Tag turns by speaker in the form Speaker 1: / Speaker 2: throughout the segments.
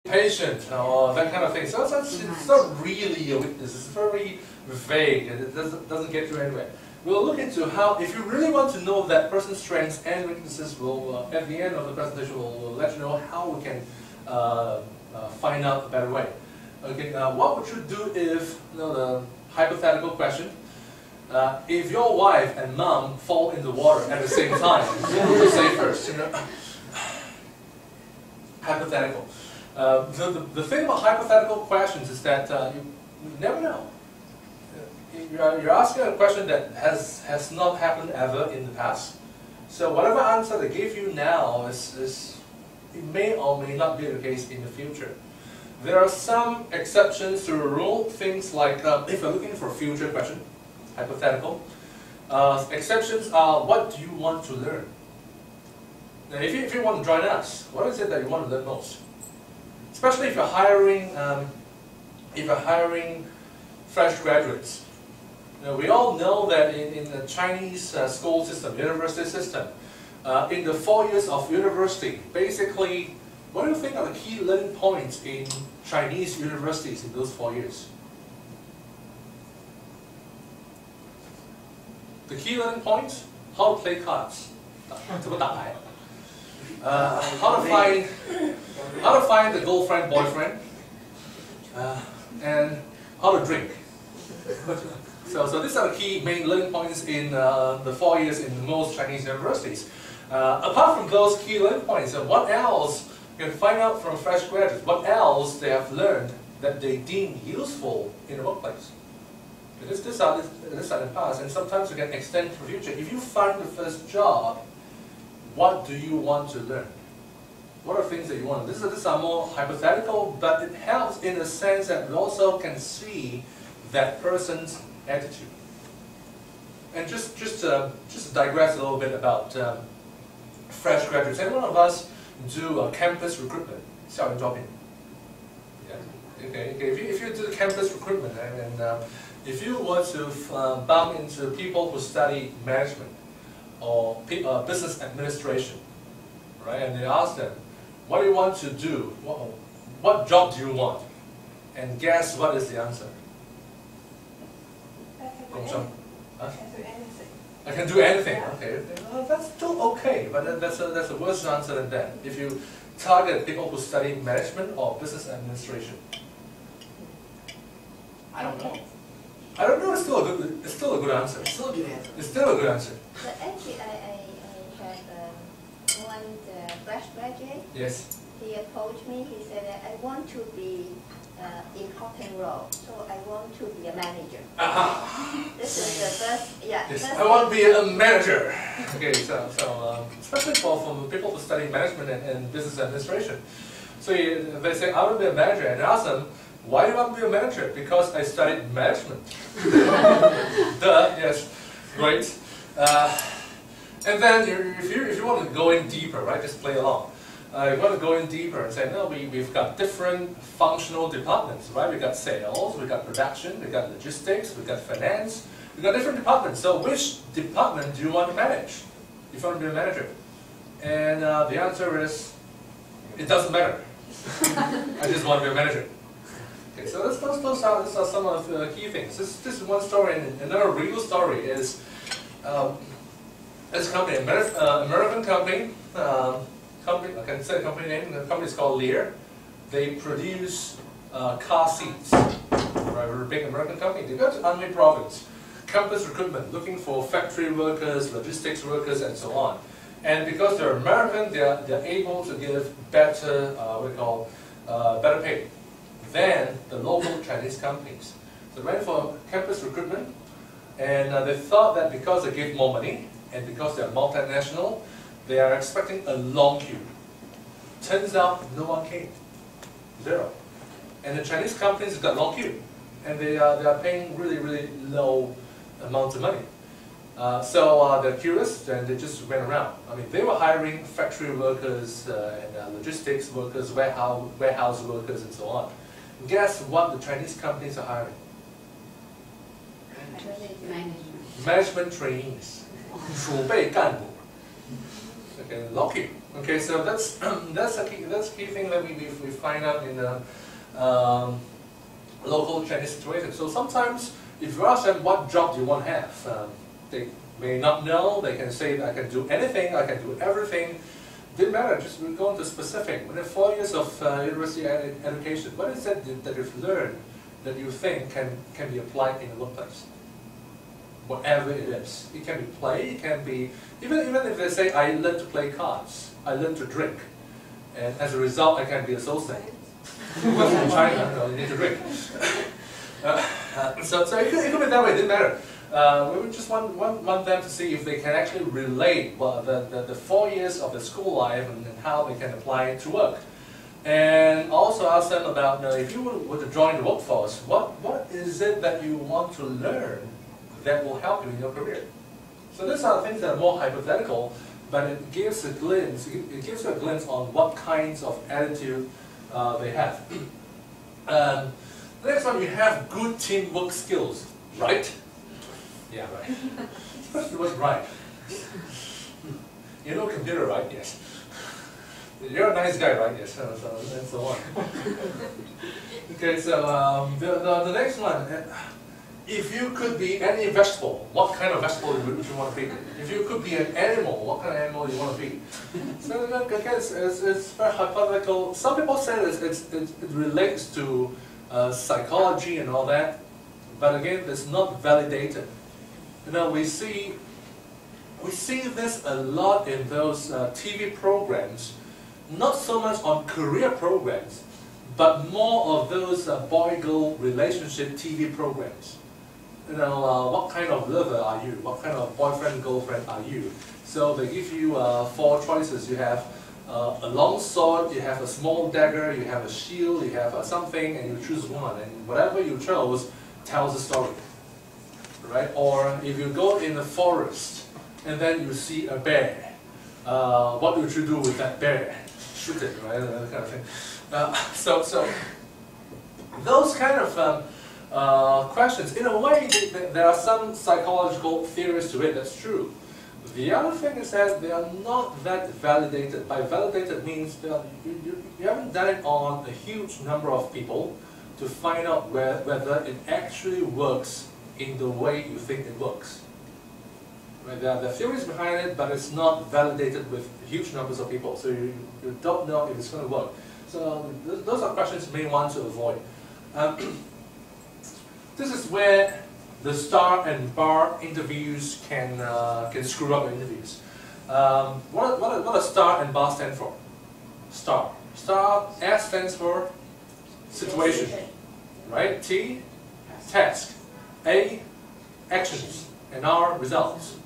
Speaker 1: patient or that kind of thing. So it's not really a weakness. It's very vague and it doesn't get you anywhere. We'll look into how, if you really want to know that person's strengths and weaknesses, we'll, at the end of the presentation, we'll let you know how we can find out a better way. Okay, what would you do if, the hypothetical question, if your wife and mom fall in the water at the same time, what would you say first? Hypothetical. The thing about hypothetical questions is that you never know. You're asking a question that has not happened ever in the past. So whatever answer they give you now it may or may not be the case in the future. There are some exceptions to the rule. Things like if you're looking for a future question, hypothetical. Exceptions are, what do you want to learn? Now, if you want to join us, what is it that you want to learn most? Especially if you're hiring fresh graduates. We all know that in the Chinese school system, university system, in the 4 years of university, basically, what do you think are the key learning points in Chinese universities in those 4 years? The key learning points: how to play cards, how to find the girlfriend, boyfriend, and how to drink. So these are the key main learning points in the 4 years in most Chinese universities. Apart from those key learning points, what else you can find out from fresh graduates? What else they have learned that they deem useful in the workplace? Because these are the past, and sometimes you can extend to the future. If you find the first job, what do you want to learn? What are things that you want? These are more hypothetical, but it helps in the sense that we also can see that person's attitude. And just to digress a little bit about fresh graduates. Any one of us do campus recruitment, 校园招聘. Yeah. Okay. If you do campus recruitment, and if you were to bump into people who study management or business administration, right, and they ask them, what do you want to do? What job do you want? And guess what is the answer? I can do anything. Okay, that's still okay, but that's a worse answer than that. If you target people who study management or business administration,
Speaker 2: I don't know.
Speaker 1: I don't know. It's still a good answer.
Speaker 2: It's still a good answer.
Speaker 1: It's still a good answer.
Speaker 3: But actually, I had one fresh graduate.
Speaker 1: Yes.
Speaker 3: He approached me. He said that I want to be important role, so I want to be a manager. This is the first,
Speaker 1: Yes,
Speaker 3: first
Speaker 1: I want to be a manager. Okay, so especially for people who study management and business administration. So they say, I want to be a manager, and I ask them, why do you want to be a manager? Because I studied management. Duh, yes, great. And then if you want to go in deeper, right, just play along. You want to go in deeper and say, no, we've got different functional departments, right? We've got sales, we've got production, we've got logistics, we've got finance, we've got different departments. So which department do you want to manage if you want to be a manager? And the answer is, it doesn't matter. I just want to be a manager. Okay, so those are some of the key things. This is one story, and another real story is this company, American company. I can say the company name. The company is called Lear. They produce car seats. Right, we're a big American company. They go to Anhui Province, campus recruitment, looking for factory workers, logistics workers, and so on. And because they're American, they're able to give better better pay than the local Chinese companies. So they went for campus recruitment, and they thought that because they give more money and because they're multinational, they are expecting a long queue. Turns out no one came. Zero. And the Chinese companies have got long queue. And they are paying really, really low amounts of money. So they're curious and they just went around. I mean, they were hiring factory workers and logistics workers, warehouse workers, and so on. Guess what the Chinese companies are hiring?
Speaker 3: management.
Speaker 1: Management trainees. 储备干部. Okay, lock you. Okay, so that's that's a key thing that we find out in the local Chinese situation. So sometimes if you ask them what job do you want to have, they may not know. They can say I can do anything, I can do everything. Didn't matter. Just we go into specific. Within 4 years of university education, what is it that you've learned that you think can be applied in the workplace? Whatever it is. It can be play, it can be, even if they say, I learned to play cards, I learned to drink, and as a result I can be a associate. Because in China, no, you need to drink. So it could be that way, it didn't matter. We just want them to see if they can actually relate the 4 years of the school life and how they can apply it to work. And also ask them about, if you were to join the workforce, what is it that you want to learn that will help you in your career? So these are things that are more hypothetical, but it gives a glimpse. It gives you a glimpse on what kinds of attitude they have. The next one, you have good teamwork skills, right? Yeah, right. Especially what's right. You know computer, right? Yes. You're a nice guy, right? Yes. And so on. Okay, so the next one. If you could be any vegetable, what kind of vegetable would you want to be? If you could be an animal, what kind of animal do you want to be? So again, it's very hypothetical. Some people say it relates to psychology and all that, but again, it's not validated. We see this a lot in those TV programs, not so much on career programs, but more of those boy-girl relationship TV programs. What kind of lover are you? What kind of boyfriend, girlfriend are you? So they give you 4 choices. You have a long sword, you have a small dagger, you have a shield, you have something, and you choose one. And whatever you chose tells a story, right? Or if you go in the forest and then you see a bear, what would you do with that bear? Shoot it, right? That kind of thing. So those kind of questions, in a way, there are some psychological theories to it, that's true. The other thing is that they are not that validated. By validated means that you haven't done it on a huge number of people to find out whether it actually works in the way you think it works. Right? There are the theories behind it, but it's not validated with huge numbers of people, so you don't know if it's going to work. So those are questions you may want to avoid. This is where the star and bar interviews can screw up your interviews. What does star and bar stand for? Star. Star, S stands for situation, right? T, task. A, actions. And R, results.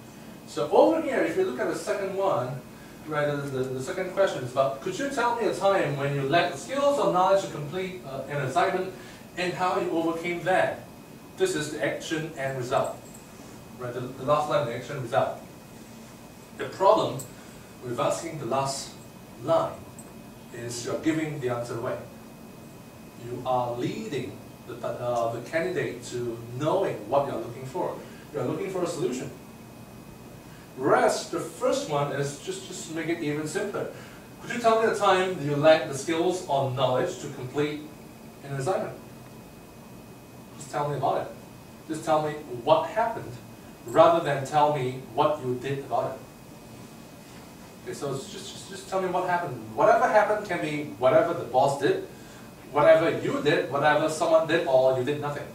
Speaker 1: So over here, if you look at the second one, right, the second question is about, could you tell me a time when you lacked the skills or knowledge to complete an assignment and how you overcame that? This is the action and result. Right, the last line, the action and result. The problem with asking the last line is you're giving the answer away. You are leading the candidate to knowing what you're looking for. You're looking for a solution. Whereas the first one is just to make it even simpler. Could you tell me the time that you lack the skills or knowledge to complete an assignment? Just tell me about it. Just tell me what happened, rather than tell me what you did about it. Okay, so it's just tell me what happened. Whatever happened can be whatever the boss did, whatever you did, whatever someone did, or you did nothing.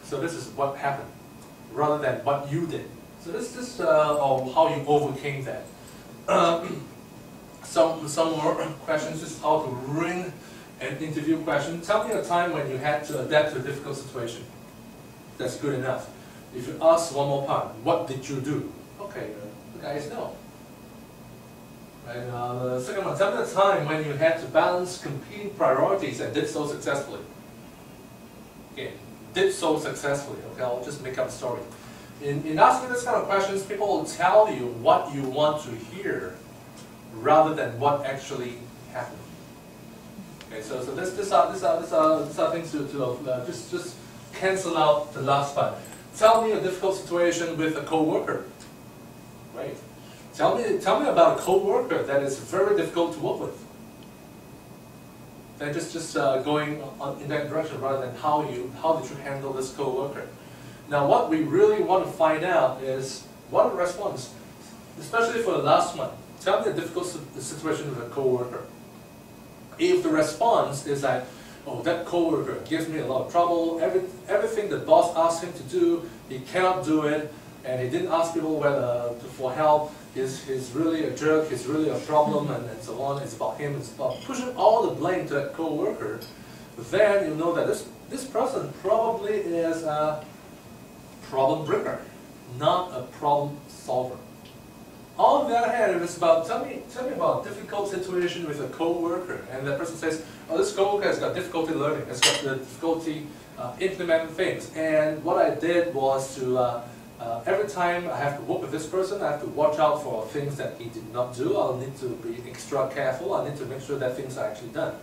Speaker 1: So this is what happened, rather than what you did. So this is how you overcame that. Some more questions. This is how to ruin an interview question. Tell me a time when you had to adapt to a difficult situation. That's good enough. If you ask one more part, what did you do? Okay, the guys know. Right, the second one, tell me the time when you had to balance competing priorities and did so successfully. Again, did so successfully. Okay, I'll just make up a story. In asking this kind of questions, people will tell you what you want to hear rather than what actually happened. Okay, so these are things to just cancel out the last part. Tell me a difficult situation with a coworker. Right. Tell me about a coworker that is very difficult to work with. Then just going in that direction rather than how did you handle this coworker. Now what we really want to find out is what are the response, especially for the last one. Tell me a difficult situation with a coworker. If the response is like, oh, that coworker gives me a lot of trouble, everything the boss asks him to do, he cannot do it, and he didn't ask people for help, he's really a jerk, he's really a problem, and so on, it's about him, it's about pushing all the blame to that coworker, then you know that this person probably is a problem bringer, not a problem solver. On the other hand, if it's about, tell me about a difficult situation with a coworker, and that person says, oh, this coworker has got difficulty learning, has got the difficulty implementing things, and what I did was to, every time I have to work with this person, I have to watch out for things that he did not do. I'll need to be extra careful. I need to make sure that things are actually done.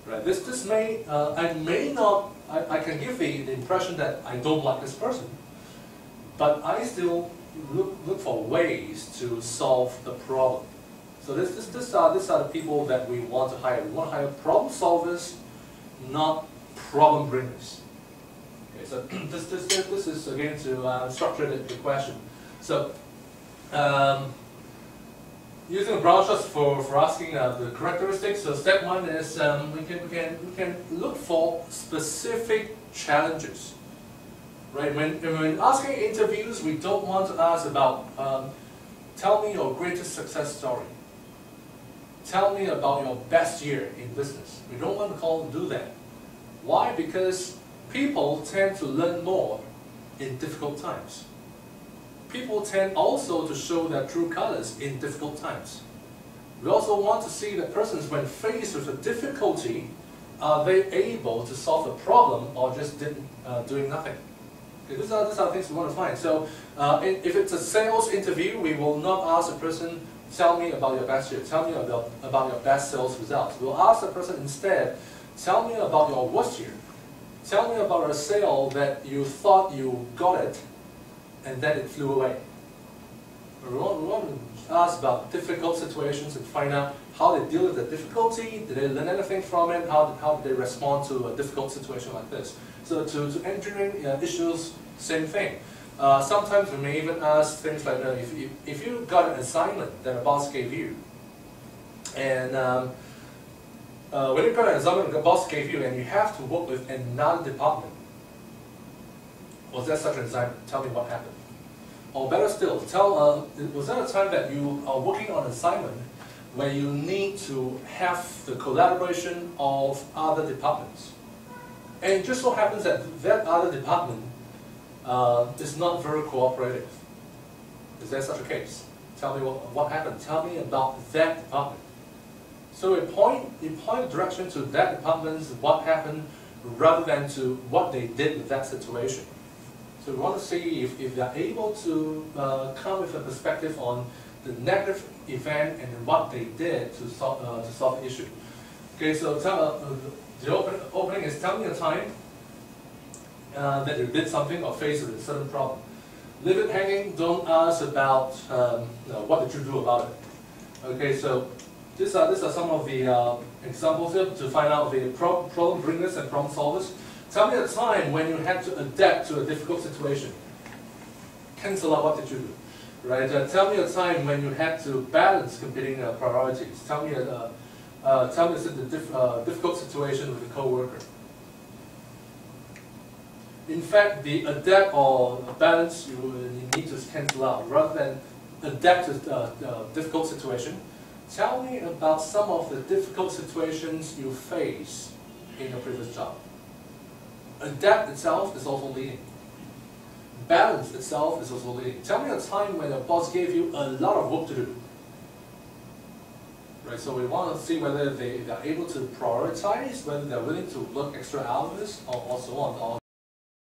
Speaker 1: Right? This may, I can give the impression that I don't like this person, but I still look for ways to solve the problem. So these are the people that we want to hire. We want to hire problem solvers, not problem bringers. Okay, so this is again to structure the question. So using the brown shots for asking the characteristics. So step one is we can look for specific challenges. Right? When asking interviews, we don't want to ask about tell me your greatest success story. Tell me about your best year in business. We don't want to do that. Why? Because people tend to learn more in difficult times. People tend also to show their true colors in difficult times. We also want to see that persons, when faced with a difficulty, are they able to solve a problem or just doing nothing? Okay, these are things we want to find. So if it's a sales interview, we will not ask a person, tell me about your best year, tell me about your best sales results. We'll ask the person instead, tell me about your worst year. Tell me about a sale that you thought you got it, and then it flew away. We want to ask about difficult situations and find out how they deal with the difficulty, did they learn anything from it, how did they respond to a difficult situation like this. So to engineering issues, same thing. Sometimes we may even ask things like, if you got an assignment that a boss gave you, and when you got an assignment that a boss gave you and you have to work with another department, was there such an assignment? Tell me what happened. Or better still, was there a time that you are working on an assignment where you need to have the collaboration of other departments? And it just so happens that that other department is not very cooperative. Is there such a case? Tell me what happened. Tell me about that department. So you point direction to that department's what happened rather than to what they did with that situation. So we want to see if they're able to come with a perspective on the negative event and what they did to solve the issue. Okay, so the opening is tell me a time that you did something or faced with a certain problem. Leave it hanging, don't ask about what did you do about it. Okay, so these are some of the examples here to find out the problem bringers and problem solvers. Tell me a time when you had to adapt to a difficult situation. Cancel out, what did you do? Right? Tell me a time when you had to balance competing priorities. Tell me the difficult situation with a coworker. In fact, the adapt or balance you need to cancel out rather than adapt to a difficult situation. Tell me about some of the difficult situations you face in your previous job. Adapt itself is also leading. Balance itself is also leading. Tell me a time when your boss gave you a lot of work to do. Right, so we want to see whether they are able to prioritize, whether they're willing to work extra hours or so on, or